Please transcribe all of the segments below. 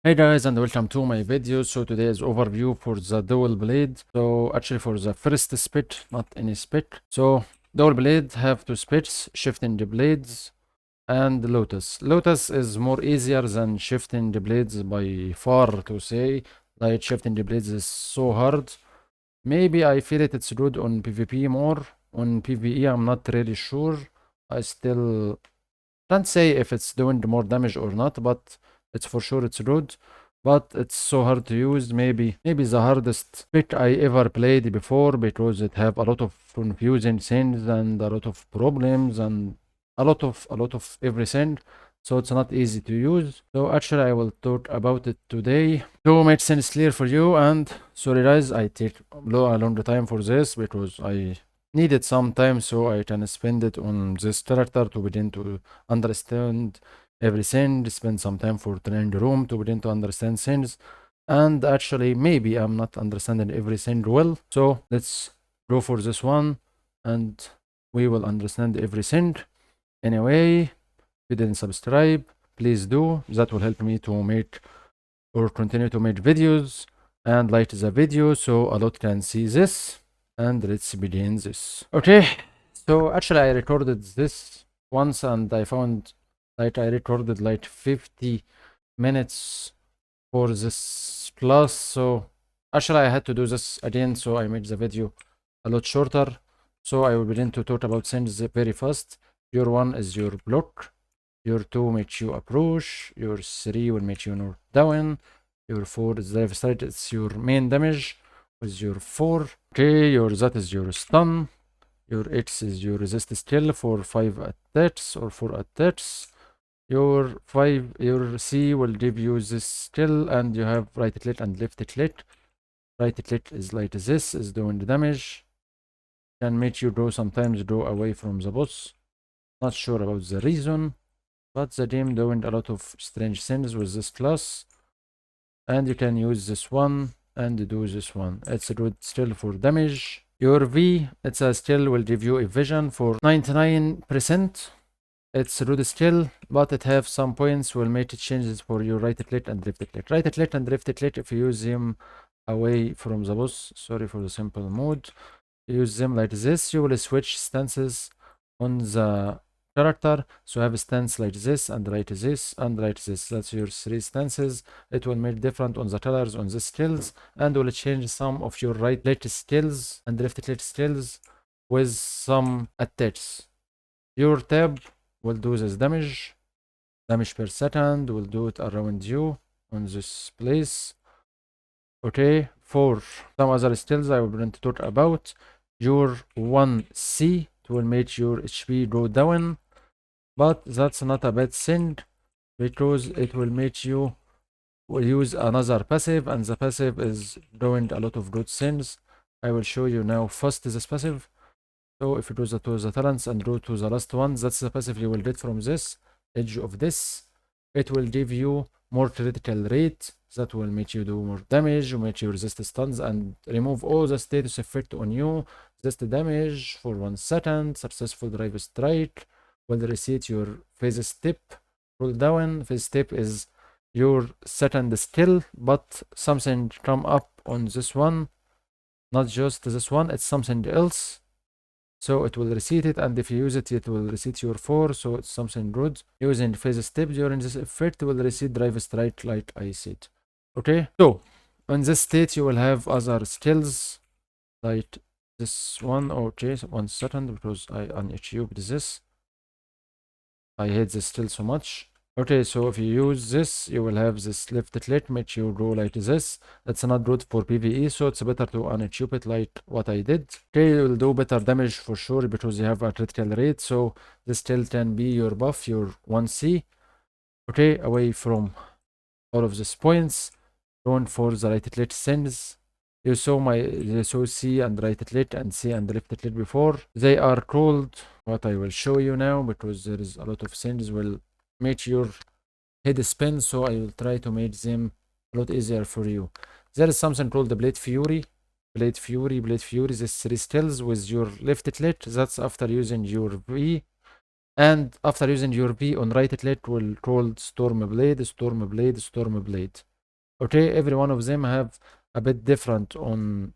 Hey guys, and welcome to my video. So today is overview for the Duel blade. So actually for the first spit, not any spit. So Duel blade have two spits, shifting the blades and Lotus. Lotus is more easier than shifting the blades by far to say. Like shifting the blades is so hard. Maybe I feel it's good on PvP more. On PvE I'm not really sure. I still can't say if it's doing more damage or not, but it's for sure it's good. But it's so hard to use. Maybe the hardest pick I ever played before, because it have a lot of confusing things and a lot of problems and a lot of everything. So it's not easy to use. So actually I will talk about it today to make things clear for you. And sorry guys, I take a long time for this because I needed some time so I can spend it on this character to begin to understand everything, spend some time for training room to begin to understand things. And actually maybe I'm not understanding everything well, so let's go for this one and we will understand everything. Anyway, if you didn't subscribe, please do. That will help me to make or continue to make videos, and like the video so a lot can see this. And let's begin this. Okay, so actually I recorded this once and I found like I recorded like 50 minutes for this class, so actually I had to do this again, so I made the video a lot shorter. So I will begin to talk about things very fast. Your 1 is your block, your 2 makes you approach, your 3 will make you north down, your 4 is left side, it's your main damage with your 4. Okay, your Z is your stun, your X is your resist skill for 5 attacks or 4 attacks. Your C will give you this skill, and you have right click and left click. Right click is like this, is doing the damage. Can make you go sometimes go away from the boss. Not sure about the reason, but the game doing a lot of strange things with this class. And you can use this one and do this one. It's a good skill for damage. Your V, it's a skill will give you a vision for 99%. It's a good skill, but it have some points will make it changes for your right click and left click. Right click and left click, if you use them away from the boss, sorry for the simple mode, use them like this, you will switch stances on the character. So have a stance like this and right this and right this. That's your 3 stances. It will make different on the colors on the skills, and will change some of your right click skills and left click skills with some attacks. Your tab will do this damage per second, will do it around you on this place. Okay, for some other skills I will going to talk about. Your 1C, it will make your HP go down, but that's not a bad thing, because it will make you use another passive, and the passive is doing a lot of good things. I will show you now first this passive. So if you go to the talents and go to the last one, that's the passive you will get from this edge of this. It will give you more critical rate, that will make you do more damage, make you resist stuns, and remove all the status effect on you. Resist damage for 1 second. Successful drive strike will reset your phase step cooldown. Phase step is your second skill, but something come up on this one, not just this one, it's something else. So it will reset it, and if you use it, it will reset your 4, so it's something good. Using phase step during this effect will reset drive strike like I said. Okay, so in this state you will have other skills like this one. Okay, so 1 second, because I unachieved this. I hate this skill so much. Okay, so if you use this, you will have this left click, make you go like this. That's not good for PvE, so it's better to unachieve it like what I did. Okay, you will do better damage for sure, because you have a critical rate, so this skill can be your buff, your 1C. Okay, away from all of these points, going for the right click things. You saw C and right click and C and left click before. They are called what I will show you now, because there is a lot of things will make your head spin, so I will try to make them a lot easier for you. There is something called the Blade Fury. Blade Fury, this 3 skills with your left click. That's after using your V, and after using your V on right click will called Storm Blade. Okay, every one of them have a bit different on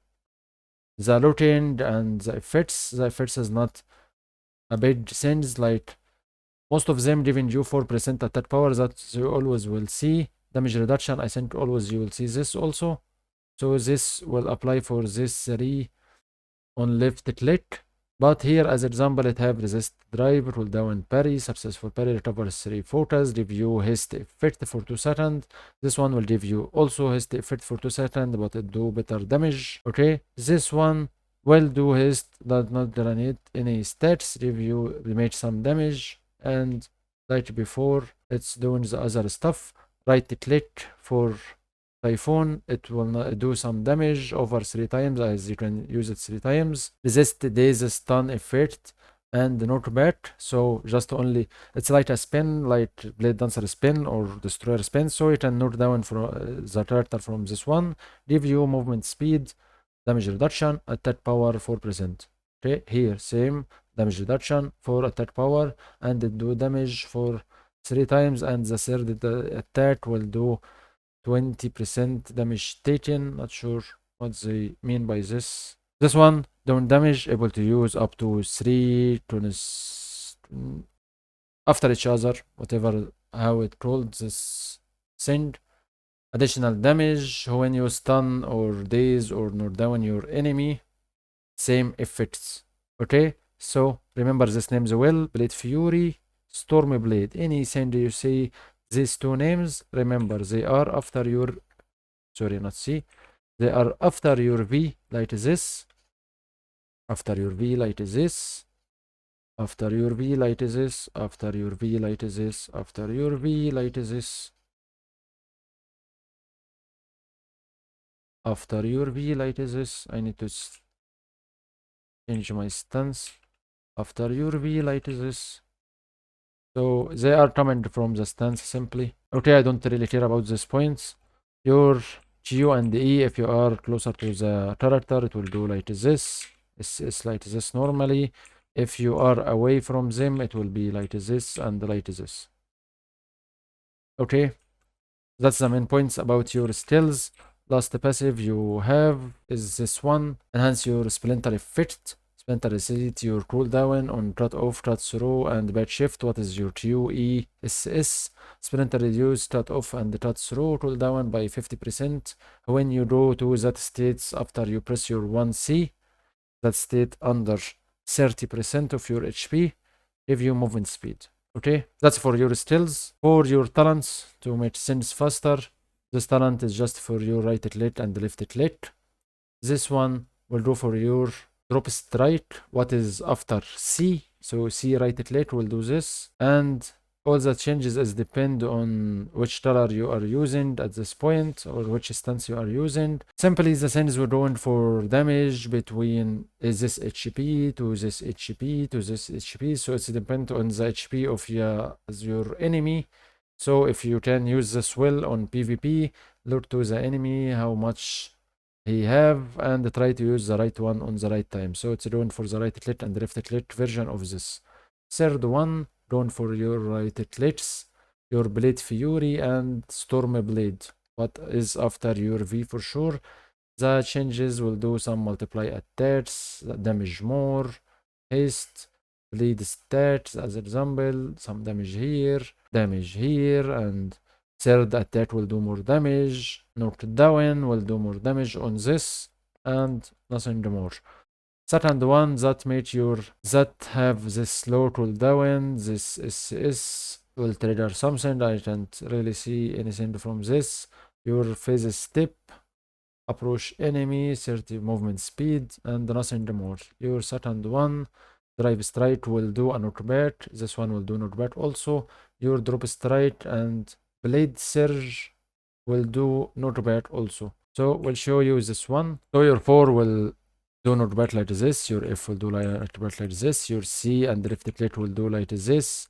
the looting and the effects. The effects is not a big sense, like most of them giving you 4% attack power that you always will see. Damage reduction, I think always you will see this also. So this will apply for this 3 on left click. But here, as example, it have resist drive, roll down parry, successful parry, recovers 3 photos, give you haste effect for 2 seconds. This one will give you also haste effect for 2 seconds, but it do better damage. Okay, this one will do haste, does not generate any stats, give you make some damage, and like before, it's doing the other stuff. Right click for Typhoon, it will not do some damage over 3 times, as you can use it 3 times. Resist days stun effect and knockback. So just only, it's like a spin, like Blade Dancer spin or Destroyer spin. So you can knock down from the character from this one. Give you movement speed, damage reduction, attack power 4%. Okay, here same damage reduction for attack power, and it do damage for 3 times, and the third attack will do 20% damage taken. Not sure what they mean by this. This one doing damage, able to use up to 3 tunes after each other, whatever how it called this thing. Additional damage when you stun or daze or knock down your enemy. Same effects. Okay, so remember this names well. Blade Fury, Stormy Blade. Anything you see these two names, remember they are after your, sorry, not C, they are after your V, like this, after your V, like this, after your V, like this, after your V, like this, after your V, like this, after your V, like this. I need to change my stance. After your V, like this. So they are coming from the stance simply. Okay, I don't really care about these points. Your Q and E, if you are closer to the character, it will do like this. It's like this normally. If you are away from them, it will be like this and like this. Okay, that's the main points about your skills. Last passive you have is this one. Enhance your splinter effect. Splinter reset your cooldown on cut off, cut through, and bad shift. What is your QE SS? Splinter reduce cut off and cut through cooldown by 50% when you go to that states after you press your 1C. That state under 30% of your HP. Give you movement speed. Okay, that's for your skills. For your talents, to make things faster, this talent is just for your right click and left click. This one will do for your drop strike, what is after C. So C right click will do this, and all the changes is depend on which color you are using at this point or which stance you are using. Simply the things we're doing for damage between is this HP to this HP to this HP. So it's depend on the HP of your enemy. So if you can use this well on PvP, look to the enemy how much he have and try to use the right one on the right time. So it's doing for the right click and left click version of this. Third one, going for your right clicks, your Blade Fury and Storm Blade. What is after your V for sure. The changes will do some multiply attacks, damage more, haste, bleed stats as example, some damage here, and third attack will do more damage, knockdown will do more damage on this, and nothing more. Second one that have this low cooldown, this SS will trigger something. I can't really see anything from this. Your phase step, approach enemy, 30 movement speed, and nothing more. Your second one, drive strike will do a knockback. This one will do knockback also. Your drop strike and blade surge will do knockback also. So we'll show you this one. So your 4 will do knockback like this. Your F will do knockback like this. Your C and left click will do like this.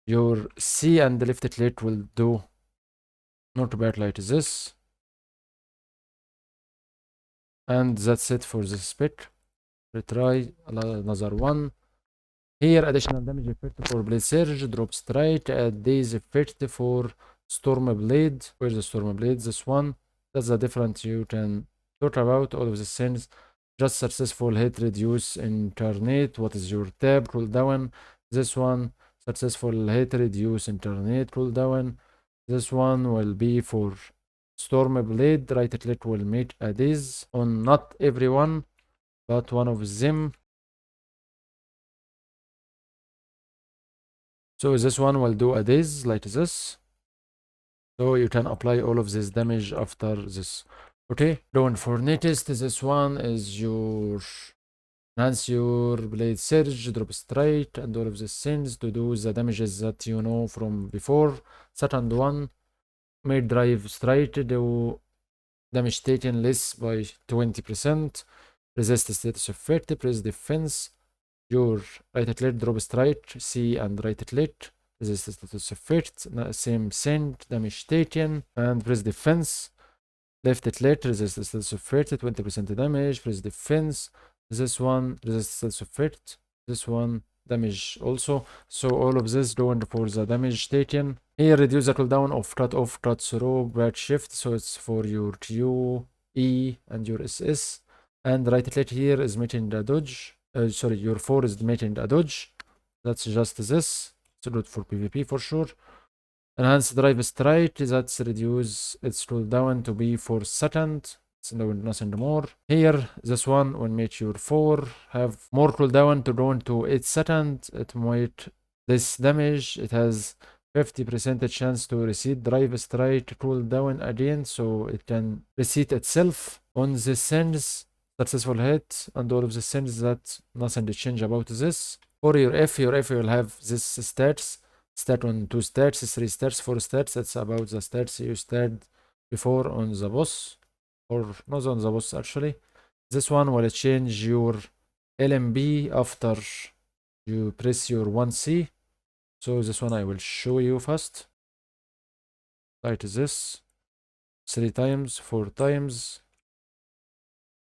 Your C and left click will do knockback like this. And that's it for this spec. Retry another one. Here, additional damage effect for blade surge, drop strike, days effect for Storm Blade. Where's the Storm Blade? This one. That's the difference you can talk about. All of the things. Just successful hit reduce internet. What is your tab? Cooldown. This one. Successful hit reduce internet cooldown. This one will be for Storm Blade. Right click will make a daze on not everyone, but one of them. So this one will do a daze like this. So you can apply all of this damage after this. Okay, going for next, this one is your enhance your blade surge, drop straight, and all of these things to do the damages that you know from before. Second one, made drive straight, do damage taken less by 20%. Resist status effect, press defense. Your right click, drop straight, C and right click. Resist status effect, same thing, damage taken, and press defense. Left click, resist status effect, 20% damage, press defense. This one, resist status effect. This one, damage also. So all of this going for the damage taken. Here, reduce the cooldown of cut off, cut through, back shift. So it's for your Q, E, and your SS. And right click here is making the dodge. Sorry, your 4 is making a dodge. That's just this. It's good for PvP for sure. Enhance drive straight. That's reduce its cooldown to be 4 seconds. It's nothing more. Here, this one will make your 4 have more cooldown to go into 8 seconds. It might less damage. It has 50% chance to reset drive straight cooldown again, so it can reset itself on the sense. Successful hit and all of the things that nothing to change about this. For your F will have this stats. Stat on 2 stats, 3 stats, 4 stats. That's about the stats you started before on the boss. Or not on the boss actually. This one will change your LMB after you press your 1C. So this one I will show you first. Like this. 3 times, 4 times.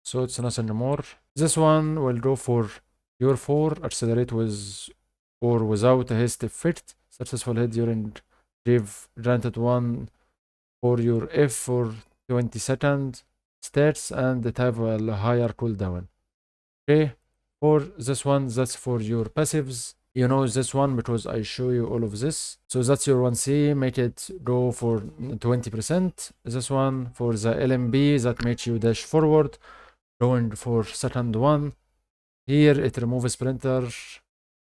So it's nothing more. This one will go for your 4, accelerate with or without a haste effect. Successful hit during give granted 1 for your F for 20 seconds stats, and it have a higher cooldown. Okay, for this one, that's for your passives. You know this one because I show you all of this. So that's your 1C, make it go for 20%. This one for the LMB that makes you dash forward. Going for second one. Here it removes sprinter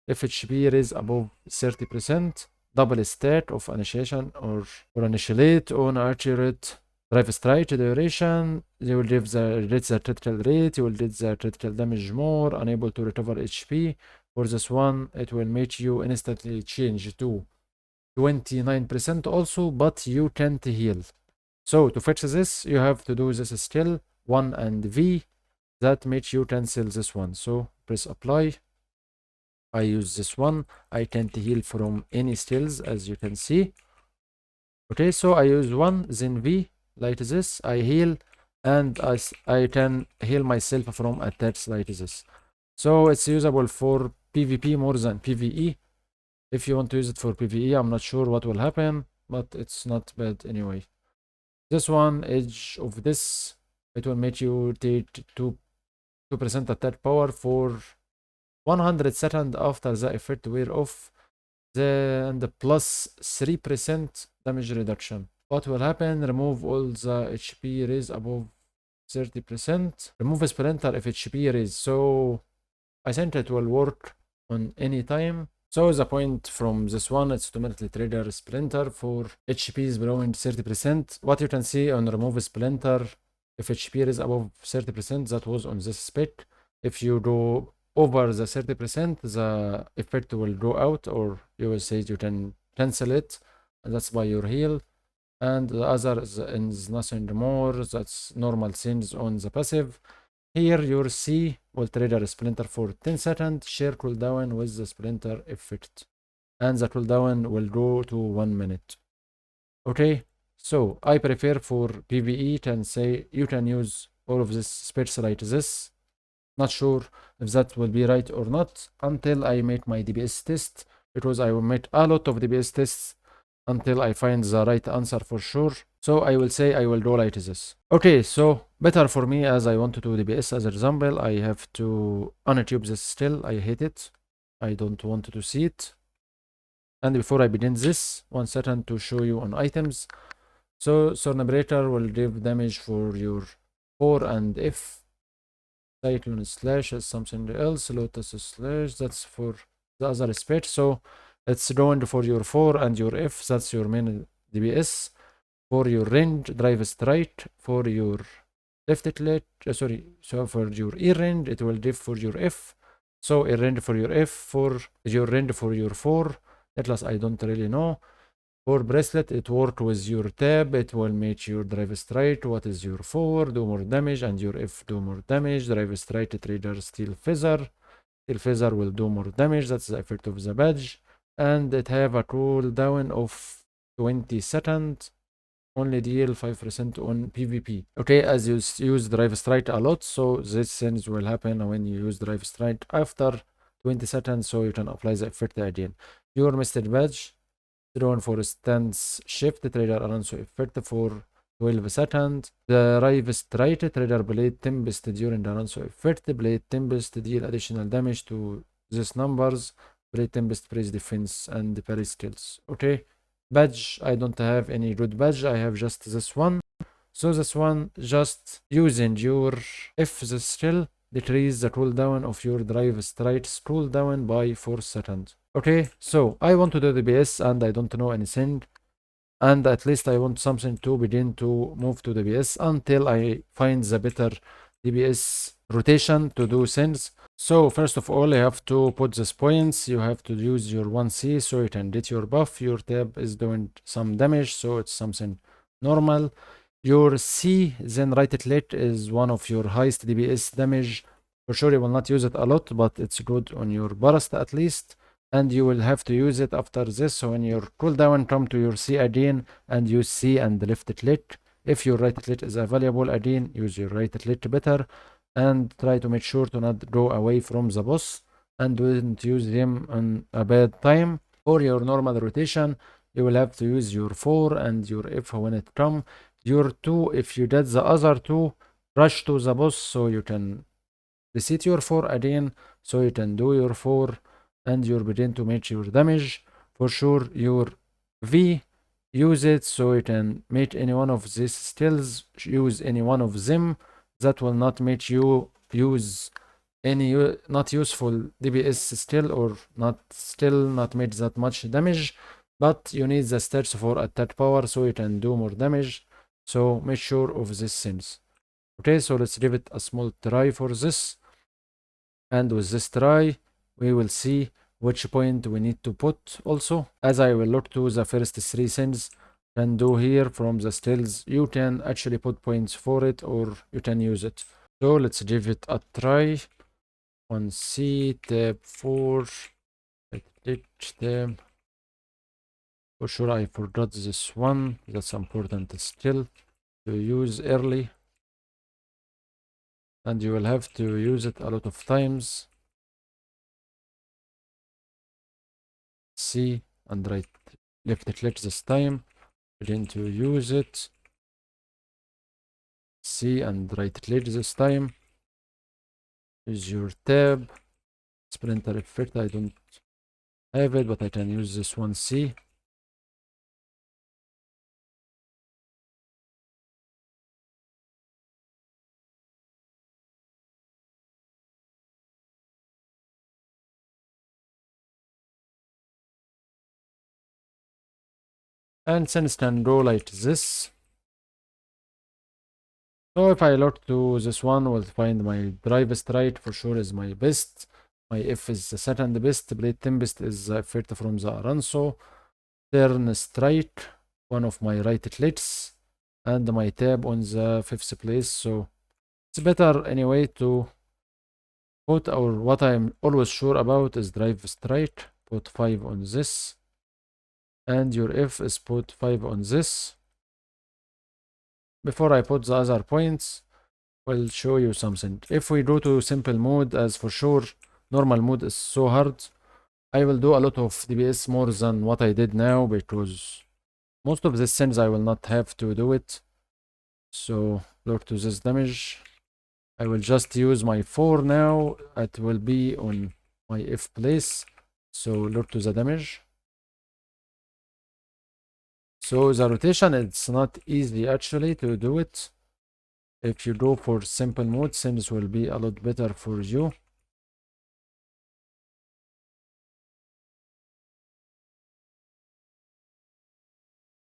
if HP is above 30%. Double stat of initiation or initiate on accurate drive strike duration. You will give the critical rate. You will get the critical damage more. Unable to recover HP. For this one, it will make you instantly change to 29% also, but you can't heal. So to fix this, you have to do this skill 1 and V. That makes you cancel this one. So press apply. I use this one. I can't heal from any skills, as you can see. Okay, so I use 1, then V, like this. I heal, and I can heal myself from attacks like this. So it's usable for PvP more than PvE. If you want to use it for PvE, I'm not sure what will happen, but it's not bad anyway. This one, edge of this, it will make you take 2% attack power for 100 seconds after the effect wear off, and plus 3% damage reduction. What will happen? Remove all the HP raise above 30%. Remove a splinter if HP raise. So I think it will work on any time. So the point from this one is to automatically trigger splinter for HPs below 30%. What you can see on remove splinter, if HP is above 30%, that was on this spec. If you go over the 30%, the effect will go out, or you will say you can cancel it, and that's by your heal. And the other is nothing more. That's normal things on the passive. Here your C will trigger a splinter for 10 seconds, share cooldown with the splinter effect, and the cooldown will go to 1 minute. Okay, so I prefer for PvE can say you can use all of this specs like this. Not sure if that will be right or not until I make my DPS test, because I will make a lot of DPS tests until I find the right answer for sure. So I will say I will do like this. Okay, so better for me, as I want to do DPS as an example, I have to untube this still. I hate it. I don't want to see it. And before I begin this, 1 second to show you on items. So Sornabrator will give damage for your 4 and F. Cyclone slash is something else. Lotus slash, that's for the other speech. So it's doing for your 4 and your F, that's your main DPS. For your range, drive straight. For your left click, so for your E range, it will diff for your F. So E range for your F, for your range for your 4. Atlas, I don't really know. For bracelet, it work with your tab. It will make your drive straight. What is your 4? Do more damage, and your F do more damage. Drive straight trigger steel feather. Steel feather will do more damage. That's the effect of the badge. And it have a cooldown of 20 seconds. Only deal 5% on PvP. Okay, as you use drive straight a lot, so these things will happen when you use drive straight after 20 seconds, so you can apply the effect again. Your Mr. Badge, thrown for stance shift, trigger Alonso effect for 12 seconds. The drive straight, trigger Blade Tempest during the Alonso effect. Blade Tempest deal additional damage to these numbers. Blade Tempest praise defense and parry skills. Okay. Badge, I don't have any good badge, I have just this one. So this one, just using your F the skill, decrease the cooldown of your drive straight cooldown by 4 seconds. Okay, so I want to do DPS and I don't know anything. And at least I want something to begin to move to DPS until I find the better DPS rotation to do things. So first of all, you have to put these points. You have to use your 1C so you can get your buff. Your tab is doing some damage, so it's something normal. Your C, then right click, is one of your highest DPS damage. For sure you will not use it a lot, but it's good on your burst at least. And you will have to use it after this. So when your cooldown come to your C again and use C and left click. If your right click is available again, use your right click better. And try to make sure to not go away from the boss and don't use him on a bad time. For your normal rotation, you will have to use your 4 and your F when it come. Your 2, if you did the other 2, rush to the boss so you can reset your 4 again, so you can do your 4 and you begin to make your damage. For sure, your V, use it so you can make any one of these skills, use any one of them. That will not make you use any not useful DPS still, or not make that much damage, but you need the stats for attack power so you can do more damage. So make sure of these things. Okay, so let's give it a small try for this, and with this try we will see which point we need to put also. As I will look to the first 3 things can do here from the skills, you can actually put points for it or you can use it. So let's give it a try. On C, tab 4, tab. For sure I forgot this one, that's important skill to use early, and you will have to use it a lot of times. C and left click this time. Begin to use it. C and right click this time. Use your tab. Splinter effect, I don't have it, but I can use this one. C. And since can go like this. So if I look to this one, we'll find my drive straight for sure is my best. My F is the second best. Blade Tempest is the effect from the Aranso. Turn straight, one of my right clicks, and my tab on the 5th place. So it's better anyway to put, or what I'm always sure about is drive straight. Put 5 on this, and your F is put 5 on this. Before I put the other points, we'll show you something. If we go to simple mode, as for sure normal mode is so hard, I will do a lot of DPS more than what I did now, because most of the sins I will not have to do it. So look to this damage. I will just use my 4 now. It will be on my F place. So look to the damage. So the rotation, it's not easy actually to do it. If you go for simple mode, sims will be a lot better for you.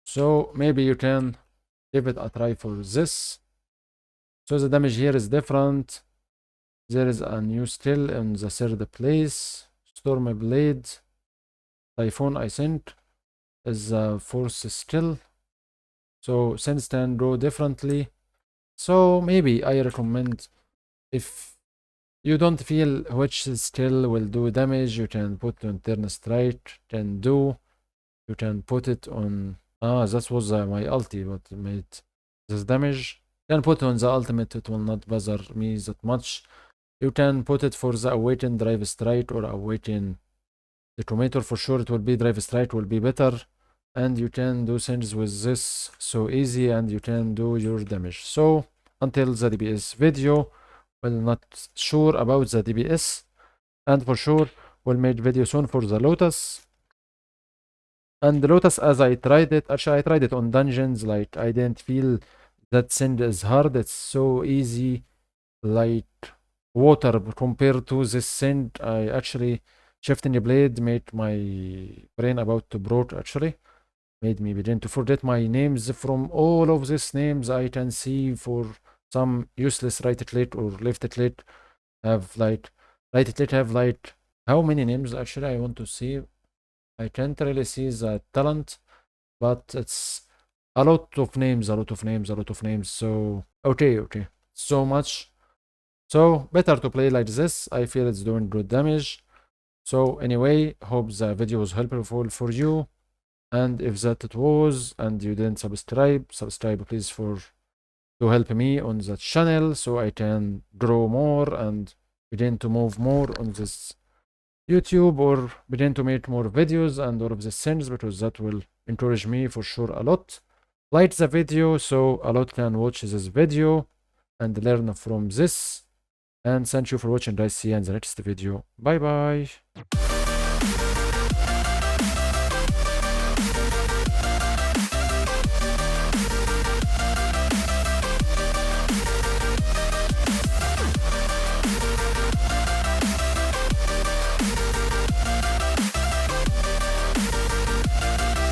So maybe you can give it a try for this. So the damage here is different. There is a new skill in the third place. Storm Blade. Typhoon, I think, is the fourth skill. So since can go differently. So maybe I recommend, if you don't feel which skill will do damage, you can put on turn strike, can do. You can put it on. That was my ulti, but it made this damage. You can put on the ultimate, it will not bother me that much. You can put it for the awaken drive strike or awaken detonator. For sure it will be drive strike will be better, and you can do things with this so easy, and you can do your damage. So until the DPS video, we're not sure about the DPS, and for sure we'll make video soon for the Lotus. And the Lotus, as I tried it, actually I tried it on dungeons, like I didn't feel that send is hard. It's so easy, like water compared to this send. I actually shifting the blade made my brain about to broke, actually made me begin to forget my names. From all of these names I can see for some useless right click or left click have like right click have like how many names actually I want to see. I can't really see the talent, but it's a lot of names, a lot of names, a lot of names. So okay, so much. So better to play like this. I feel it's doing good damage. So anyway, hope the video was helpful for you. And if that it was, and you didn't subscribe please to help me on the channel, so I can grow more and begin to move more on this YouTube, or begin to make more videos and all of these things, because that will encourage me for sure a lot. Like the video so a lot can watch this video and learn from this. And thank you for watching, guys. See you in the next video. Bye bye.